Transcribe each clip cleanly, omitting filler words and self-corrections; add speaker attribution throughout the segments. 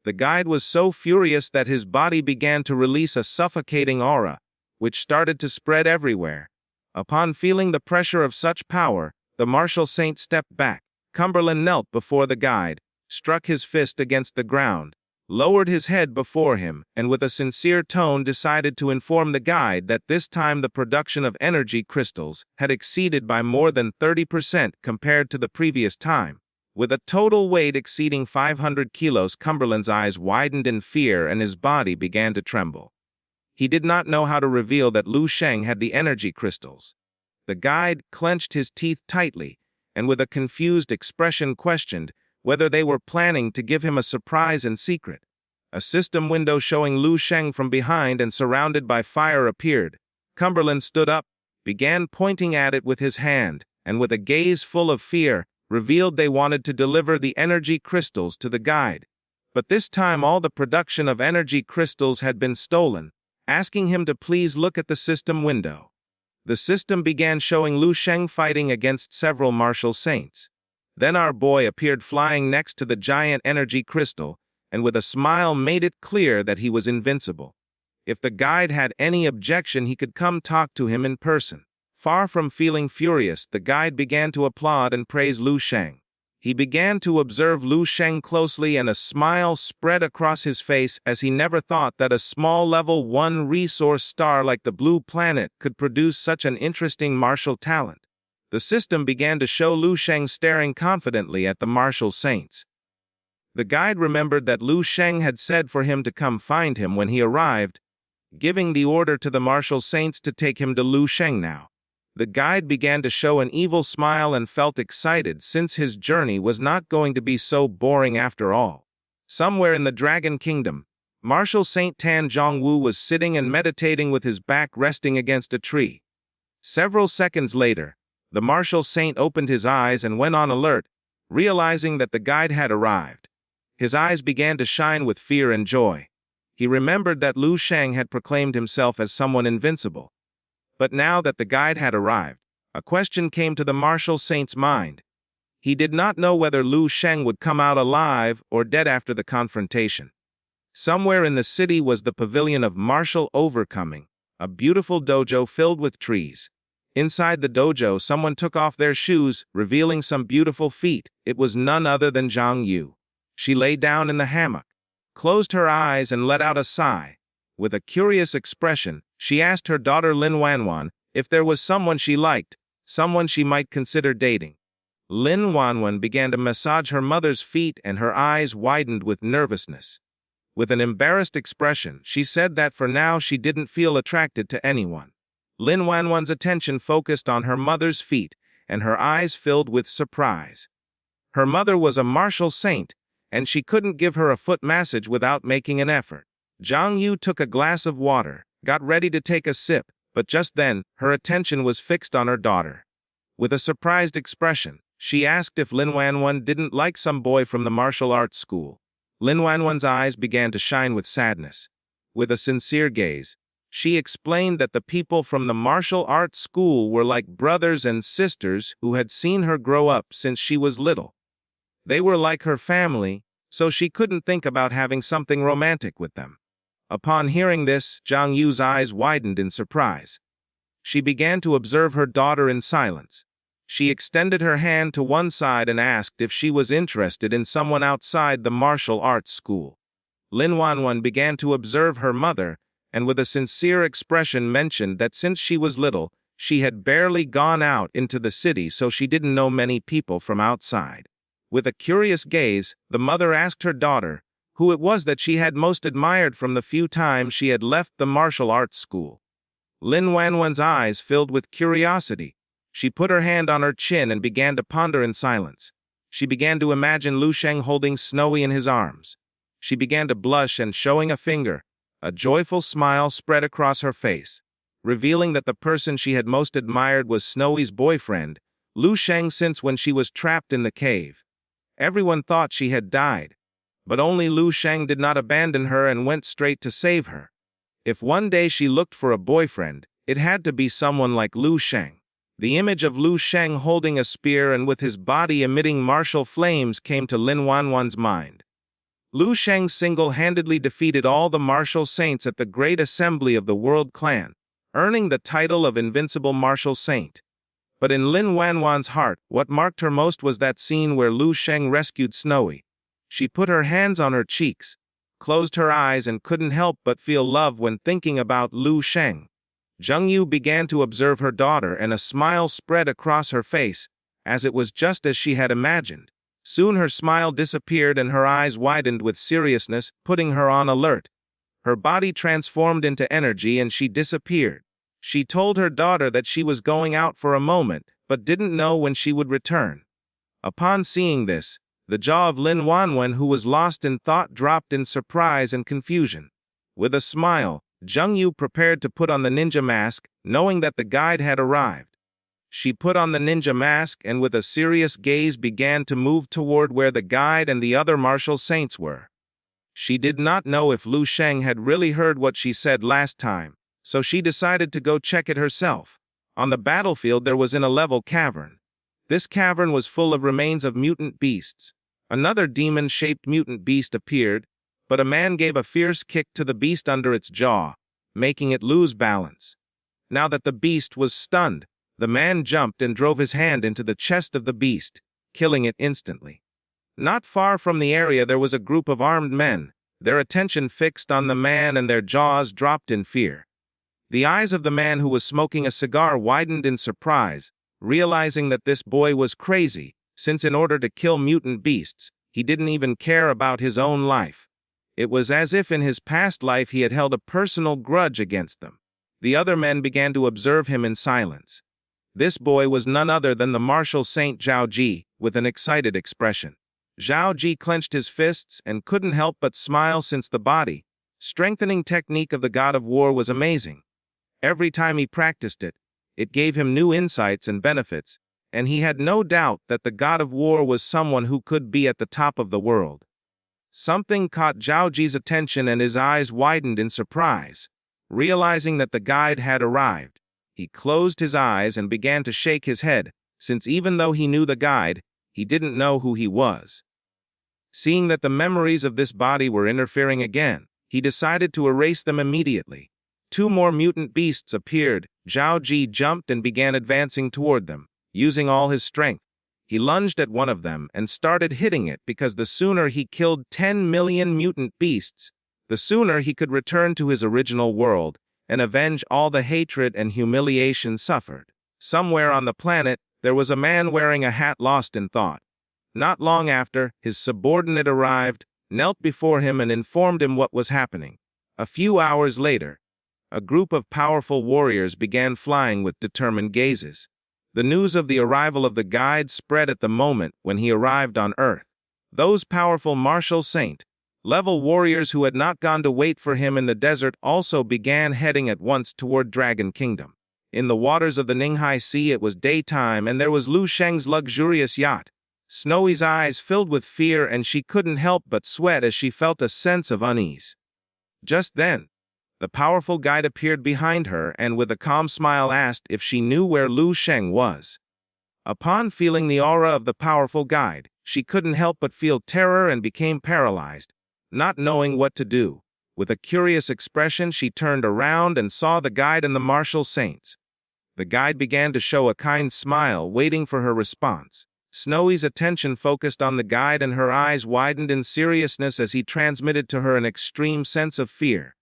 Speaker 1: The guide was so furious that his body began to release a suffocating aura, which started to spread everywhere. Upon feeling the pressure of such power, the martial saint stepped back. Cumberland knelt before the guide, struck his fist against the ground, lowered his head before him, and with a sincere tone decided to inform the guide that this time the production of energy crystals had exceeded by more than 30% compared to the previous time. With a total weight exceeding 500 kilos, Cumberland's eyes widened in fear and his body began to tremble. He did not know how to reveal that Lu Shang had the energy crystals. The guide clenched his teeth tightly and with a confused expression questioned whether they were planning to give him a surprise in secret. A system window showing Lu Shang from behind and surrounded by fire appeared. Cumberland stood up, began pointing at it with his hand, and with a gaze full of fear, revealed they wanted to deliver the energy crystals to the guide. But this time all the production of energy crystals had been stolen, asking him to please look at the system window. The system began showing Lu Shang fighting against several martial saints. Then our boy appeared flying next to the giant energy crystal, and with a smile made it clear that he was invincible. If the guide had any objection, he could come talk to him in person. Far from feeling furious, the guide began to applaud and praise Lu Shang. He began to observe Lu Shang closely, and a smile spread across his face as he never thought that a small level 1 resource star like the Blue Planet could produce such an interesting martial talent. The system began to show Lu Shang staring confidently at the martial saints. The guide remembered that Lu Shang had said for him to come find him when he arrived, giving the order to the martial saints to take him to Lu Shang now. The guide began to show an evil smile and felt excited since his journey was not going to be so boring after all. Somewhere in the Dragon Kingdom, Martial Saint Tan Zhongwu was sitting and meditating with his back resting against a tree. Several seconds later, the martial saint opened his eyes and went on alert, realizing that the guide had arrived. His eyes began to shine with fear and joy. He remembered that Lu Shang had proclaimed himself as someone invincible. But now that the guide had arrived, a question came to the martial saint's mind. He did not know whether Lu Shang would come out alive or dead after the confrontation. Somewhere in the city was the pavilion of martial overcoming, a beautiful dojo filled with trees. Inside the dojo, someone took off their shoes, revealing some beautiful feet. It was none other than Jang Yu. She lay down in the hammock, closed her eyes and let out a sigh. With a curious expression, she asked her daughter Lin Wanwan if there was someone she liked, someone she might consider dating. Lin Wanwan began to massage her mother's feet and her eyes widened with nervousness. With an embarrassed expression, she said that for now she didn't feel attracted to anyone. Lin Wanwan's attention focused on her mother's feet, and her eyes filled with surprise. Her mother was a martial saint, and she couldn't give her a foot massage without making an effort. Jang Yu took a glass of water, got ready to take a sip, but just then, her attention was fixed on her daughter. With a surprised expression, she asked if Lin Wanwan didn't like some boy from the martial arts school. Lin Wanwan's eyes began to shine with sadness. With a sincere gaze, she explained that the people from the martial arts school were like brothers and sisters who had seen her grow up since she was little. They were like her family, so she couldn't think about having something romantic with them. Upon hearing this, Jang Yu's eyes widened in surprise. She began to observe her daughter in silence. She extended her hand to one side and asked if she was interested in someone outside the martial arts school. Lin Wanwan began to observe her mother, and with a sincere expression mentioned that since she was little, she had barely gone out into the city, so she didn't know many people from outside. With a curious gaze, the mother asked her daughter who it was that she had most admired from the few times she had left the martial arts school. Lin Wanwan's eyes filled with curiosity. She put her hand on her chin and began to ponder in silence. She began to imagine Lu Shang holding Snowy in his arms. She began to blush and, showing a finger, a joyful smile spread across her face, revealing that the person she had most admired was Snowy's boyfriend, Lu Shang, since when she was trapped in the cave. Everyone thought she had died, but only Lu Shang did not abandon her and went straight to save her. If one day she looked for a boyfriend, it had to be someone like Lu Shang. The image of Lu Shang holding a spear and with his body emitting martial flames came to Lin Wanwan's mind. Lu Shang single-handedly defeated all the martial saints at the Great Assembly of the World Clan, earning the title of Invincible Martial Saint. But in Lin Wanwan's heart, what marked her most was that scene where Lu Shang rescued Snowy. She put her hands on her cheeks, closed her eyes, and couldn't help but feel love when thinking about Lu Shang. Jang Yu began to observe her daughter, and a smile spread across her face, as it was just as she had imagined. Soon her smile disappeared and her eyes widened with seriousness, putting her on alert. Her body transformed into energy and she disappeared. She told her daughter that she was going out for a moment, but didn't know when she would return. Upon seeing this, the jaw of Lin Wanwan, who was lost in thought, dropped in surprise and confusion. With a smile, Jang Yu prepared to put on the ninja mask, knowing that the guide had arrived. She put on the ninja mask and with a serious gaze began to move toward where the guide and the other martial saints were. She did not know if Lu Shang had really heard what she said last time, so she decided to go check it herself. On the battlefield there was a level cavern. This cavern was full of remains of mutant beasts. Another demon-shaped mutant beast appeared, but a man gave a fierce kick to the beast under its jaw, making it lose balance. Now that the beast was stunned, the man jumped and drove his hand into the chest of the beast, killing it instantly. Not far from the area there was a group of armed men, their attention fixed on the man and their jaws dropped in fear. The eyes of the man who was smoking a cigar widened in surprise, realizing that this boy was crazy, since in order to kill mutant beasts, he didn't even care about his own life. It was as if in his past life he had held a personal grudge against them. The other men began to observe him in silence. This boy was none other than the martial saint Zhao Ji, with an excited expression. Zhao Ji clenched his fists and couldn't help but smile, since the body strengthening technique of the god of war was amazing. Every time he practiced it, it gave him new insights and benefits, and he had no doubt that the god of war was someone who could be at the top of the world. Something caught Zhao Ji's attention and his eyes widened in surprise. Realizing that the guide had arrived, he closed his eyes and began to shake his head, since even though he knew the guide, he didn't know who he was. Seeing that the memories of this body were interfering again, he decided to erase them immediately. Two more mutant beasts appeared. Zhao Ji jumped and began advancing toward them. Using all his strength, he lunged at one of them and started hitting it, because the sooner he killed 10 million mutant beasts, the sooner he could return to his original world and avenge all the hatred and humiliation suffered. Somewhere on the planet, there was a man wearing a hat, lost in thought. Not long after, his subordinate arrived, knelt before him and informed him what was happening. A few hours later, a group of powerful warriors began flying with determined gazes. The news of the arrival of the guide spread at the moment when he arrived on Earth. Those powerful martial saint-level warriors who had not gone to wait for him in the desert also began heading at once toward Dragon Kingdom. In the waters of the Ninghai Sea it was daytime, and there was Lu Shang's luxurious yacht. Snowy's eyes filled with fear, and she couldn't help but sweat as she felt a sense of unease. Just then, the powerful guide appeared behind her and with a calm smile asked if she knew where Lu Shang was. Upon feeling the aura of the powerful guide, she couldn't help but feel terror and became paralyzed, not knowing what to do. With a curious expression, she turned around and saw the guide and the martial saints. The guide began to show a kind smile, waiting for her response. Snowy's attention focused on the guide and her eyes widened in seriousness as he transmitted to her an extreme sense of fear.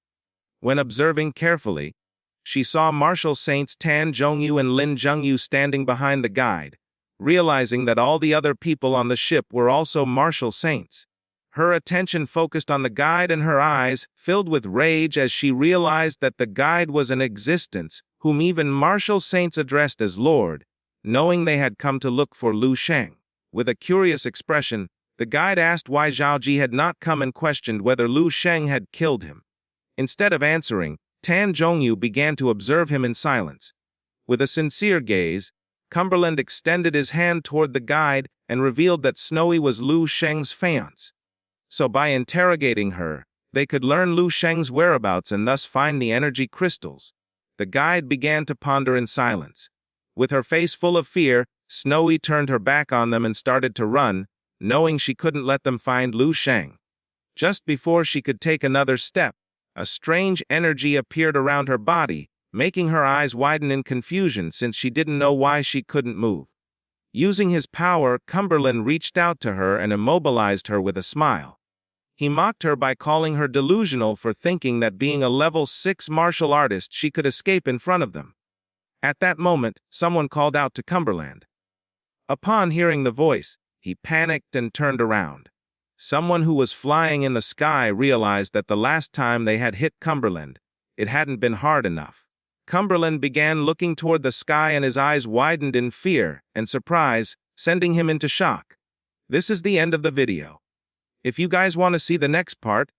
Speaker 1: When observing carefully, she saw martial saints Tan Zhongyu and Lin Zhengyu standing behind the guide, realizing that all the other people on the ship were also martial saints. Her attention focused on the guide and her eyes filled with rage as she realized that the guide was an existence whom even martial saints addressed as Lord, knowing they had come to look for Lu Shang. With a curious expression, the guide asked why Zhao Ji had not come and questioned whether Lu Shang had killed him. Instead of answering, Tan Zhongyu began to observe him in silence. With a sincere gaze, Cumberland extended his hand toward the guide and revealed that Snowy was Lu Shang's fiancée. So by interrogating her, they could learn Lu Shang's whereabouts and thus find the energy crystals. The guide began to ponder in silence. With her face full of fear, Snowy turned her back on them and started to run, knowing she couldn't let them find Lu Shang. Just before she could take another step, a strange energy appeared around her body, making her eyes widen in confusion since she didn't know why she couldn't move. Using his power, Cumberland reached out to her and immobilized her with a smile. He mocked her by calling her delusional for thinking that being a level 6 martial artist she could escape in front of them. At that moment, someone called out to Cumberland. Upon hearing the voice, he panicked and turned around. Someone who was flying in the sky realized that the last time they had hit Cumberland, it hadn't been hard enough. Cumberland began looking toward the sky and his eyes widened in fear and surprise, sending him into shock. This is the end of the video. If you guys want to see the next part,